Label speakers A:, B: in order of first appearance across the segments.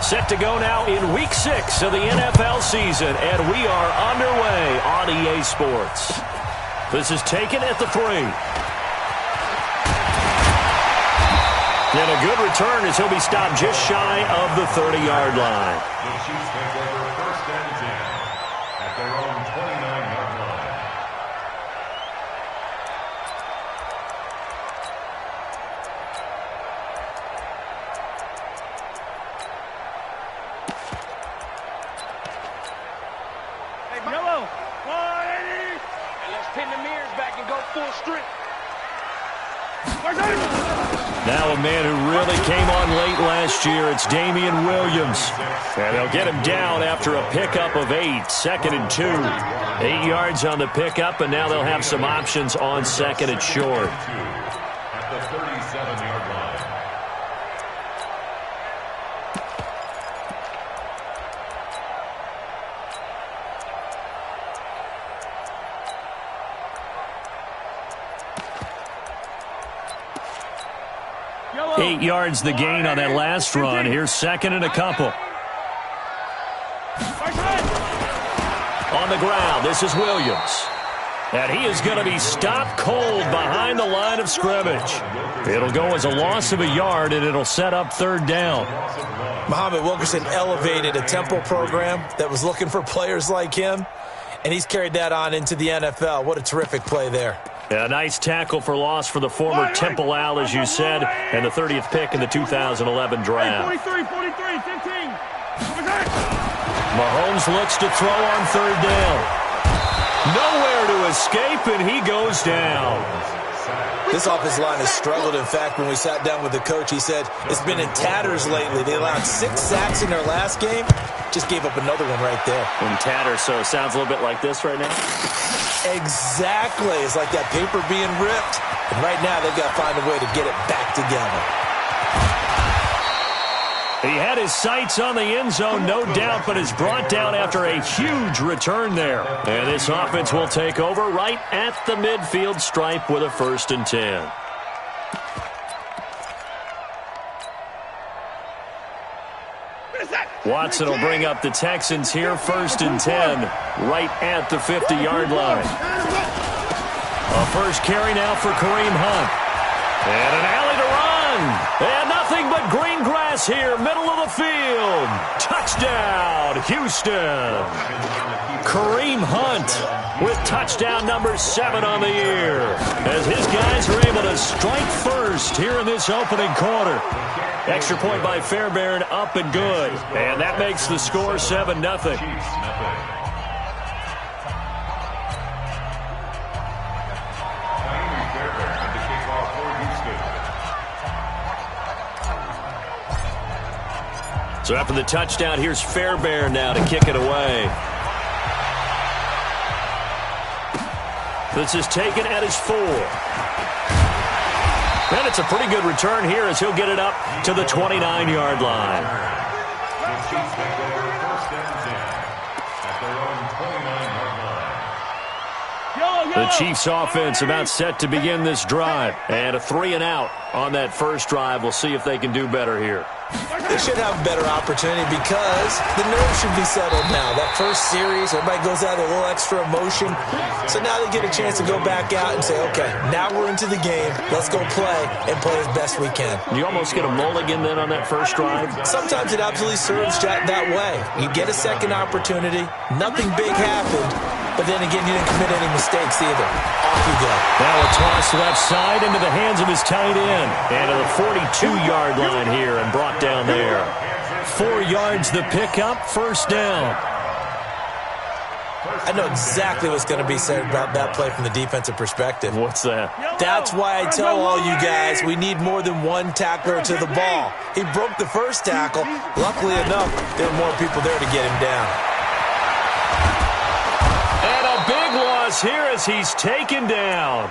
A: Set to go now in Week 6 of the NFL season, and we are underway on EA Sports. This is taken at the 3. And a good return as he'll be stopped just shy of the 30-yard line.
B: The Chiefs take over 1st and 10 at their own 29-yard line.
C: Yellow, 180. And let's pin the mirrors back and go full strip.
A: Now a man who really came on late last year, it's Damian Williams. And they'll get him down after a pickup of 8, 2nd and 2. 8 yards on the pickup, and now they'll have some options on 2nd and short.
B: At the 37-yard line.
A: 8 yards the gain on that last run. Here's 2nd and a couple. On the ground, this is Williams. And he is going to be stopped cold behind the line of scrimmage. It'll go as a loss of a yard, and it'll set up 3rd down.
D: Muhammad Wilkerson elevated a tempo program that was looking for players like him, and he's carried that on into the NFL. What a terrific play there.
A: A nice tackle for loss for the former Temple Owl, as you said, and the 30th pick in the 2011 draft.
C: 43, 15.
A: Mahomes looks to throw on 3rd down. Nowhere to escape, and he goes down.
D: This offensive line has struggled. In fact, when we sat down with the coach, he said it's been in tatters lately. They allowed 6 sacks in their last game. Just gave up another one right there.
A: In tatters, so it sounds a little bit like this right now?
D: Exactly. It's like that paper being ripped. And right now, they've got to find a way to get it back together.
A: He had his sights on the end zone, no doubt, but is brought down after a huge return there. And this offense will take over right at the midfield stripe with a 1st and 10. Watson will bring up the Texans here, 1st and 10, right at the 50-yard line. A first carry now for Kareem Hunt. And an alley to run. And nothing but green grass here, middle of the field. Touchdown, Houston. Kareem Hunt with touchdown number 7 on the year, as his guys are able to strike first here in this opening quarter. Extra point by Fairbairn, up and good. And that makes the score 7-0. So after the touchdown, here's Fairbairn now to kick it away. This is taken at his 4. And it's a pretty good return here as he'll get it up to the 29-yard line.
B: The Chiefs take over 1st and 10 at their own 29-yard line.
A: The Chiefs offense about set to begin this drive. And a 3 and out on that first drive. We'll see if they can do better here.
D: They should have a better opportunity because the nerves should be settled now. That first series, everybody goes out with a little extra emotion. So now they get a chance to go back out and say, okay, now we're into the game. Let's go play and play as best we can.
A: You almost get a mulligan then on that first drive?
D: Sometimes it absolutely serves that way. You get a second opportunity. Nothing big happened. But then again, you didn't commit any mistakes either. Off you go.
A: Now a toss left side into the hands of his tight end. And to the 42-yard line here and brought down there. 4 yards the pickup, 1st down.
D: I know exactly what's going to be said about that play from the defensive perspective.
A: What's that?
D: That's why I tell all you guys we need more than one tackler to the ball. He broke the first tackle. Luckily enough, there were more people there to get him down.
A: And a big loss here as he's taken down.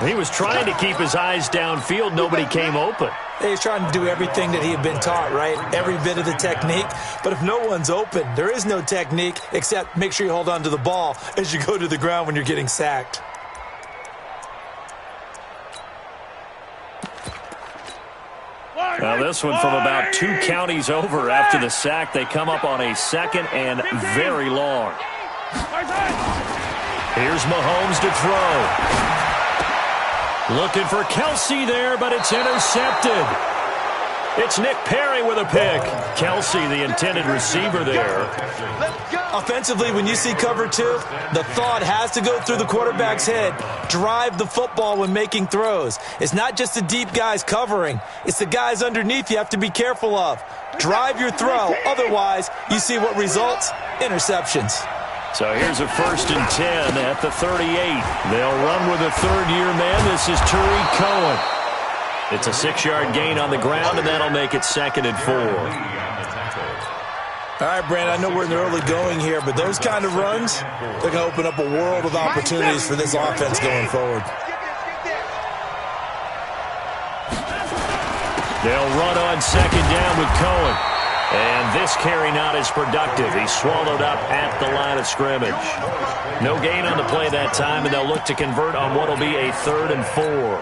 A: He was trying to keep his eyes downfield. Nobody came open.
D: He's trying to do everything that he had been taught, right? Every bit of the technique. But if no one's open, there is no technique except make sure you hold on to the ball as you go to the ground when you're getting sacked.
A: Now this one from about 2 counties over. After the sack, they come up on a 2nd and very long. Here's Mahomes to throw. Looking for Kelsey there, but it's intercepted. It's Nick Perry with a pick. Kelsey, the intended receiver there.
D: Offensively, when you see cover 2, the thought has to go through the quarterback's head. Drive the football when making throws. It's not just the deep guys covering. It's the guys underneath you have to be careful of. Drive your throw. Otherwise, you see what results? Interceptions.
A: So here's a 1st and 10 at the 38. They'll run with a 3rd-year man. This is Tariq Cohen. It's a 6-yard gain on the ground, and that'll make it 2nd and 4.
D: All right, Brandon, I know we're in the early going here, but those kind of runs, they're going to open up a world of opportunities for this offense going forward.
A: They'll run on 2nd down with Cohen. And this carry not as productive. He's swallowed up at the line of scrimmage. No gain on the play that time, and they'll look to convert on what will be a 3rd and 4.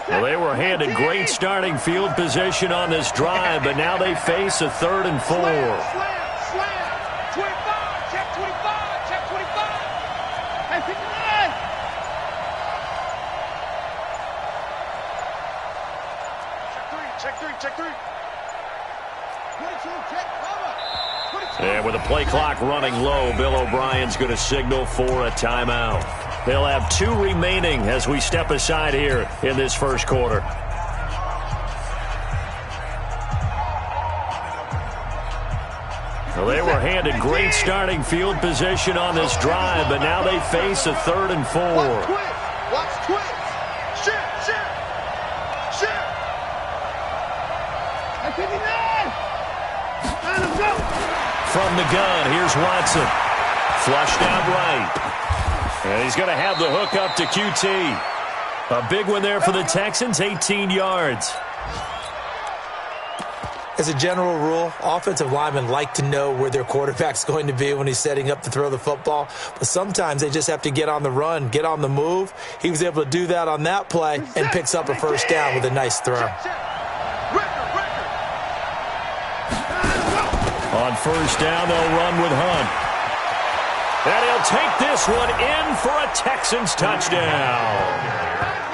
A: Well, they were handed great starting field position on this drive, but now they face a 3rd and 4.
C: Slam, 25, check 25, check 25. Hey, 59. Check 3, check 3. 22, check cover. 22.
A: And with the play clock running low, Bill O'Brien's going to signal for a timeout. They'll have 2 remaining as we step aside here in this first quarter. Well, they were handed great starting field position on this drive, but now they face a 3rd and 4.
C: Watch twist. Shift. Hey, 59. Let's go.
A: From the gun, here's Watson. Flushed out right. And he's going to have the hook up to QT. A big one there for the Texans, 18 yards.
D: As a general rule, offensive linemen like to know where their quarterback's going to be when he's setting up to throw the football. But sometimes they just have to get on the run, get on the move. He was able to do that on that play and picks up a 1st down with a nice throw.
A: On 1st down, they'll run with Hunt. And he'll take this one in for a Texans touchdown.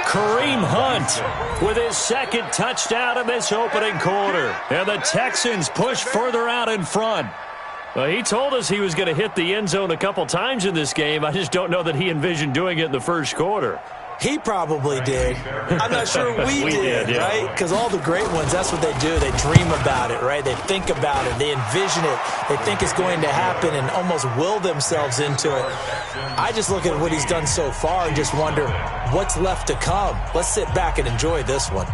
A: Kareem Hunt with his 2nd touchdown in this opening quarter. And the Texans push further out in front. Well, he told us he was going to hit the end zone a couple times in this game. I just don't know that he envisioned doing it in the first quarter.
D: He probably did. I'm not sure we did,
A: yeah.
D: right? Because all the great ones, that's what they do. They dream about it, right? They think about it. They envision it. They think it's going to happen and almost will themselves into it. I just look at what he's done so far and just wonder what's left to come. Let's sit back and enjoy this one.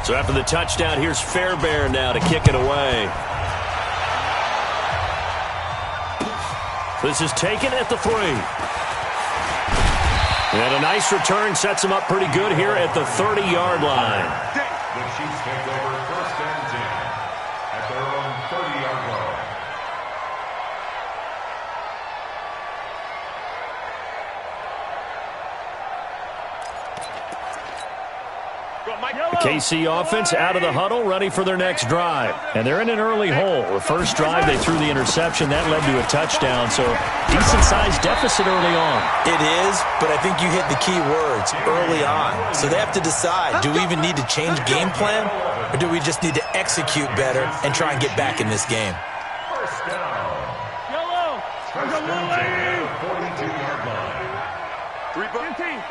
A: So after the touchdown, here's Fairbairn now to kick it away. This is taken at the 3. And a nice return sets him up pretty good here at the 30-yard line.
B: The Chiefs take over 1st and 10 at their own 30-yard line.
A: The KC offense out of the huddle, ready for their next drive. And they're in an early hole. The first drive, they threw the interception. That led to a touchdown, so decent-sized deficit early on.
D: It is, but I think you hit the key words, early on. So they have to decide, do we even need to change game plan, or do we just need to execute better and try and get back in this game?
B: 1st down.
C: Yellow.
B: 1st and 10 at the 42-yard line.
C: 15.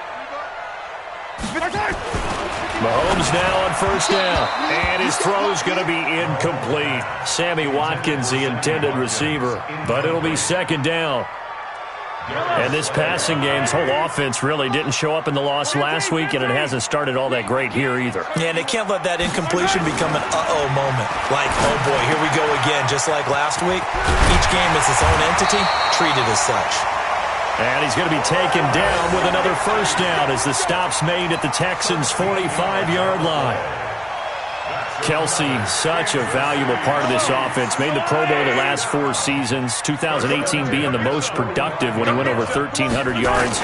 A: Mahomes now on 1st down. And his throw's going to be incomplete. Sammy Watkins, the intended receiver. But it'll be 2nd down. And this passing game's whole offense really didn't show up in the loss last week, and it hasn't started all that great here either.
D: Yeah, and they can't let that incompletion become an uh-oh moment. Like, oh boy, here we go again, just like last week. Each game is its own entity, treated as such.
A: And he's going to be taken down with another 1st down as the stop's made at the Texans' 45-yard line. Kelce, such a valuable part of this offense. Made the Pro Bowl the last 4 seasons. 2018 being the most productive when he went over 1,300 yards,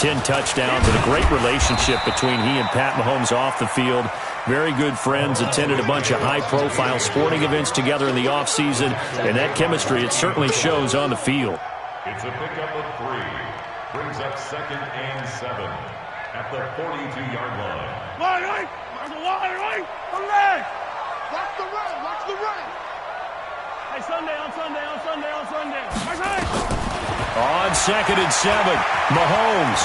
A: 10 touchdowns, and a great relationship between he and Pat Mahomes off the field. Very good friends, attended a bunch of high-profile sporting events together in the offseason, and that chemistry, it certainly shows on the field.
B: It's a pickup of 3. Brings up 2nd and 7 at the 42-yard line.
C: Right. On leg. Watch the run. Hey, Sunday.
A: On 2nd and 7, Mahomes.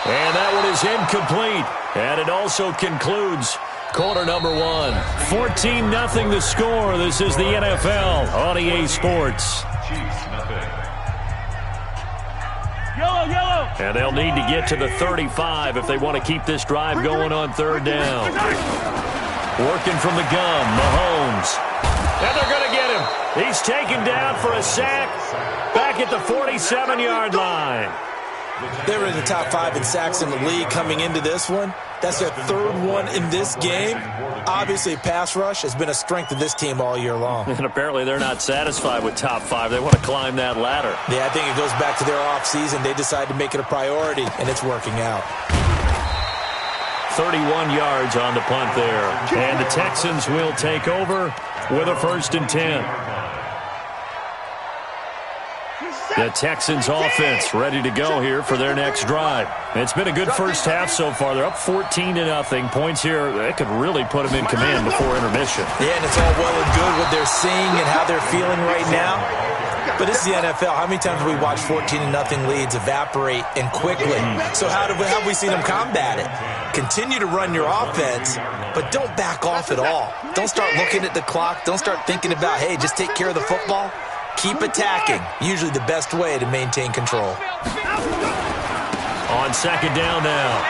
A: And that one is incomplete. And it also concludes quarter number 1. 14-0 the score. This is the NFL on EA Sports.
B: Chiefs, nothing.
C: Yellow.
A: And they'll need to get to the 35 if they want to keep this drive going on 3rd down. Working from the gun, Mahomes. And they're going to get him. He's taken down for a sack back at the 47-yard line.
D: They were in the top 5 in sacks in the league coming into this one. That's their 3rd one in this game. Obviously, pass rush has been a strength of this team all year long.
A: And apparently they're not satisfied with top 5. They want to climb that ladder.
D: Yeah, I think it goes back to their offseason. They decided to make it a priority, and it's working out.
A: 31 yards on the punt there. And the Texans will take over with a 1st and 10. The Texans offense ready to go here for their next drive. It's been a good first half so far. They're up 14-0. Points here, that could really put them in command before intermission.
D: Yeah, and it's all well and good what they're seeing and how they're feeling right now. But this is the NFL. How many times have we watched 14-0 leads evaporate and quickly? So how have we seen them combat it? Continue to run your offense, but don't back off at all. Don't start looking at the clock. Don't start thinking about, hey, just take care of the football. Keep attacking. Usually the best way to maintain control.
A: On 2nd down now,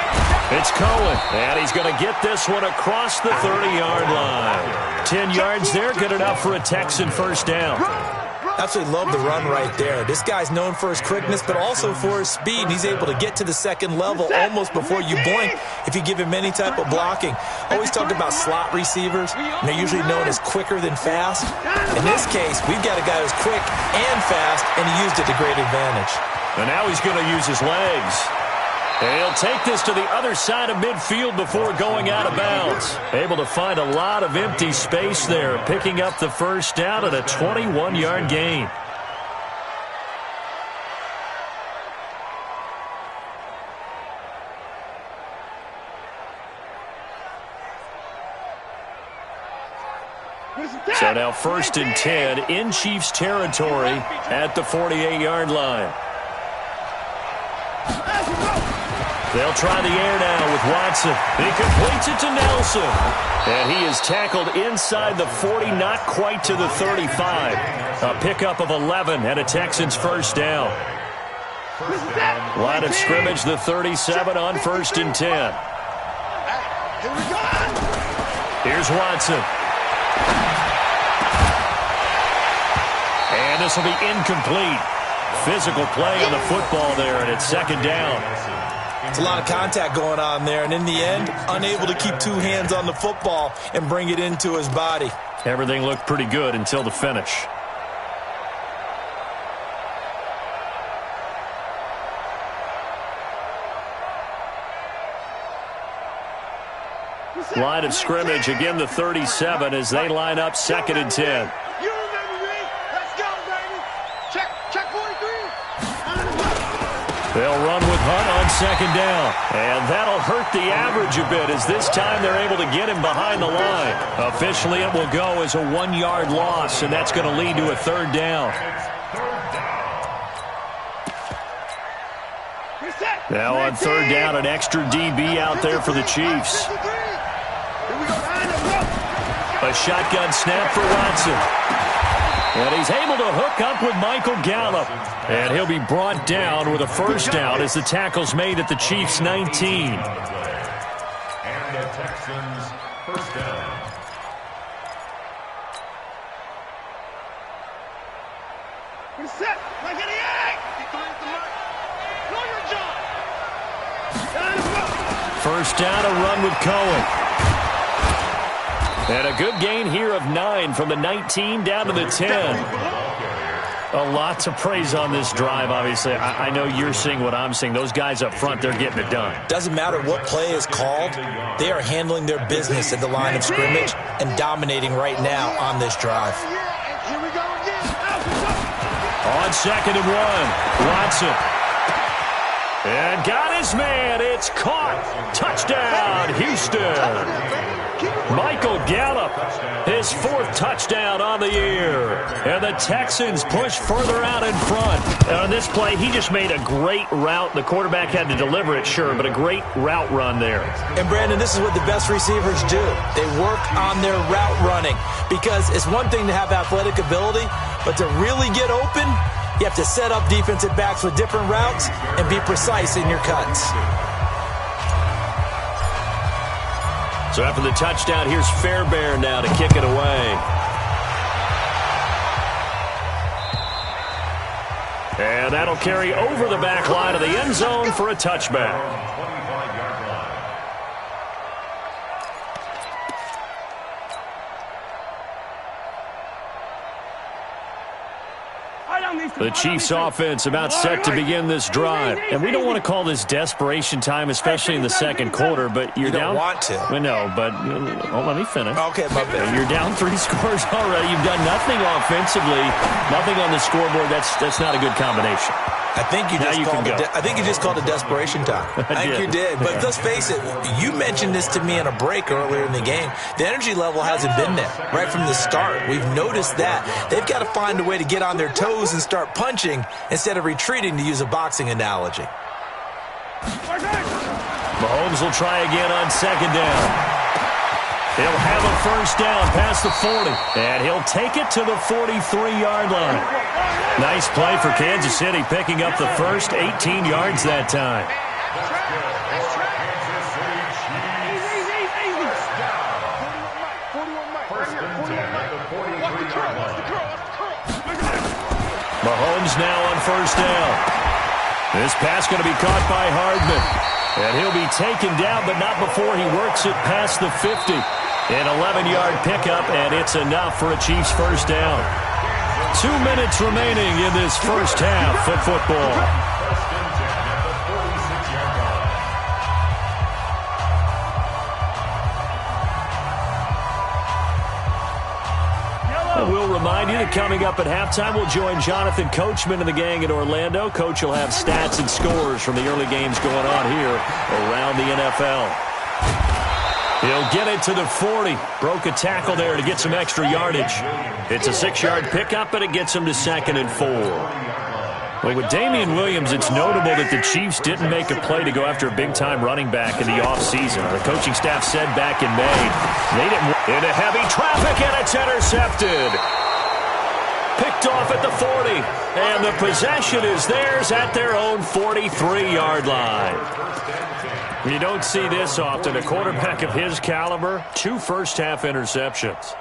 A: it's Cohen. And he's going to get this one across the 30-yard line. 10 yards there, good enough for a Texan 1st down.
D: Absolutely love the run right there. This guy's known for his quickness, but also for his speed. He's able to get to the 2nd level almost before you blink if you give him any type of blocking. Always talk about slot receivers, and they're usually known as quicker than fast. In this case, we've got a guy who's quick and fast, and he used it to great advantage.
A: And now he's going to use his legs. And he'll take this to the other side of midfield before going out of bounds. Able to find a lot of empty space there, picking up the 1st down at a 21-yard gain. So now 1st and 10 in Chiefs territory at the 48-yard line. They'll try the air now with Watson. He completes it to Nelson. And he is tackled inside the 40, not quite to the 35. A pickup of 11 and a Texans 1st down. Line of scrimmage, the 37 on 1st and 10. Here's Watson. And this will be incomplete. Physical play on the football there, and it's 2nd down.
D: It's a lot of contact going on there, and in the end, unable to keep 2 hands on the football and bring it into his body.
A: Everything looked pretty good until the finish. Line of scrimmage, again the 37 as they line up 2nd and 10. They'll run with Hunt on 2nd down. And that'll hurt the average a bit as this time they're able to get him behind the line. Officially, it will go as a 1-yard loss, and that's going to lead to a 3rd down. Now on 3rd down, an extra DB out there for the Chiefs. A shotgun snap for Watson. And he's able to hook up with Michael Gallup. And he'll be brought down with a 1st down as the tackle's made at the Chiefs' 19.
B: And the Texans 1st down.
C: Set. Like an egg.
A: First down, a run with Cohen. And a good gain here of 9 from the 19 down to the 10. A lot to praise on this drive, obviously. I know you're seeing what I'm seeing. Those guys up front, they're getting it done.
D: Doesn't matter what play is called. They are handling their business at the line of scrimmage and dominating right now on this drive.
C: Here we go again.
A: On 2nd and 1, Watson. And got his man. It's caught. Touchdown, Houston. Michael Gallup, his 4th touchdown on the year. And the Texans push further out in front. And on this play, he just made a great route. The quarterback had to deliver it, sure, but a great route run there.
D: And, Brandon, this is what the best receivers do. They work on their route running because it's one thing to have athletic ability, but to really get open, you have to set up defensive backs with different routes and be precise in your cuts.
A: So after the touchdown, here's Fairbairn now to kick it away. And that'll carry over the back line of the end zone for a touchback. The Chiefs offense about set to begin this drive. And we don't want to call this desperation time, especially in the second quarter, but you're down.
D: You don't want to.
A: I know, but let me finish.
D: Okay, my bad.
A: You're down 3 scores already. You've done nothing offensively, nothing on the scoreboard. That's not a good combination.
D: I think you just called it desperation time. I think you did. But let's face it, you mentioned this to me in a break earlier in the game. The energy level hasn't been there right from the start. We've noticed that. They've got to find a way to get on their toes and start punching instead of retreating, to use a boxing analogy.
A: Mahomes will try again on 2nd down. He'll have a first down past the 40, and he'll take it to the 43-yard line. Nice play for Kansas City, picking up the first 18 yards that time. Mahomes now on first down. This pass going to be caught by Hardman. And he'll be taken down, but not before he works it past the 50. An 11-yard pickup, and it's enough for a Chiefs first down. 2 minutes remaining in this first half of football. We'll remind you that coming up at halftime, we'll join Jonathan Coachman and the gang in Orlando. Coach will have stats and scores from the early games going on here around the NFL. He'll get it to the 40. Broke a tackle there to get some extra yardage. It's a 6-yard pickup, and it gets him to 2nd and 4. Well, with Damian Williams, it's notable that the Chiefs didn't make a play to go after a big-time running back in the offseason. The coaching staff said back in May they didn't. Into heavy traffic, and it's intercepted. Picked off at the 40, and the possession is theirs at their own 43-yard line. You don't see this often. A quarterback of his caliber, 2 first-half interceptions.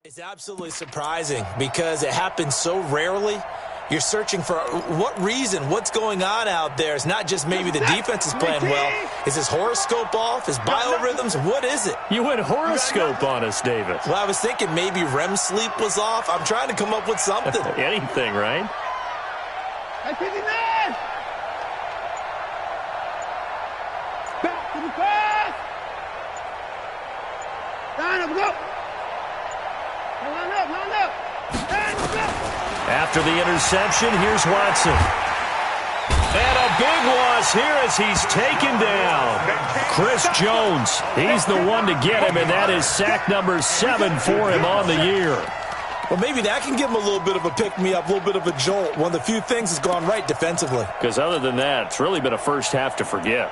D: It's absolutely surprising because it happens so rarely. You're searching for what reason, what's going on out there. It's not just maybe the defense is playing well. Is his horoscope off? His biorhythms? What is it?
A: You went horoscope on us, David.
D: Well, I was thinking maybe REM sleep was off. I'm trying to come up with something.
A: Anything, right?
C: Back to the pass. Line up, go. Line up.
A: After the interception, here's Watson. And a big loss here as he's taken down. Chris Jones, he's the one to get him, and that is sack number 7 for him on the year.
D: Well, maybe that can give them a little bit of a pick-me-up, a little bit of a jolt. One of the few things that's gone right defensively.
A: Because other than that, it's really been a first half to forget.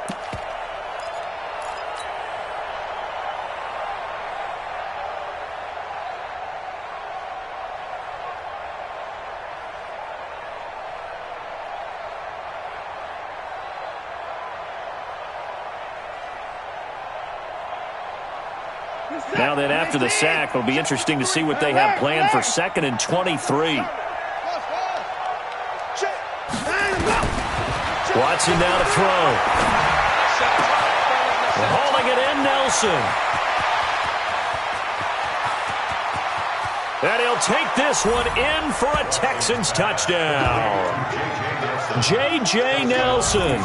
A: Now then, after the sack, it'll be interesting to see what they have planned for 2nd and 23. Watson now to throw. Hauling it in, Nelson. And he'll take this one in for a Texans touchdown. J.J. Nelson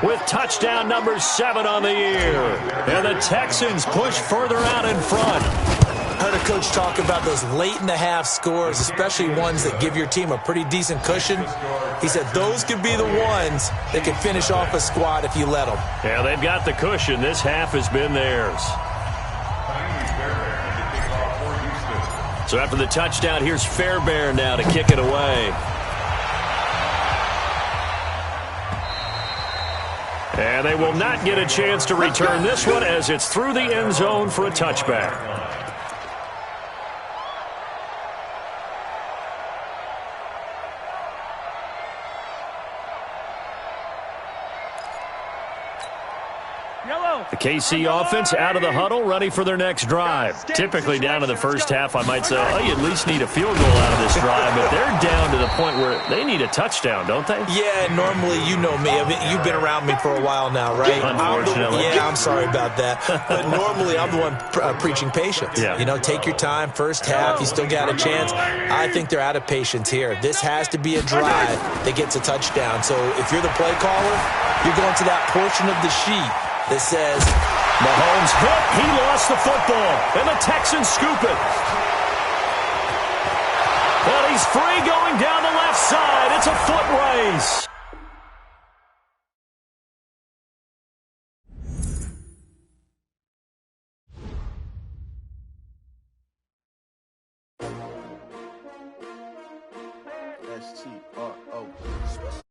A: with touchdown number 7 on the year. And the Texans push further out in front.
D: I heard a coach talk about those late-in-the-half scores, especially ones that give your team a pretty decent cushion. He said those could be the ones that could finish off a squad if you let them.
A: Yeah, they've got the cushion. This half has been theirs. So after the touchdown, here's Fairbairn now to kick it away. And they will not get a chance to return this one as it's through the end zone for a touchback. The KC offense out of the huddle, ready for their next drive. Typically down to the first half, I might say, oh, you at least need a field goal out of this drive, but they're down to the point where they need a touchdown, don't they?
D: Yeah, normally, you know me. I mean, you've been around me for a while now, right?
A: Unfortunately.
D: I'm sorry about that. But normally, I'm the one preaching patience.
A: Yeah.
D: You know, take your time. First half, you still got a chance. I think they're out of patience here. This has to be a drive that gets a touchdown. So if you're the play caller, you're going to that portion of the sheet that says
A: Mahomes hit. He lost the football. And the Texans scoop it. And he's free going down the left side. It's a foot race.
E: STRO.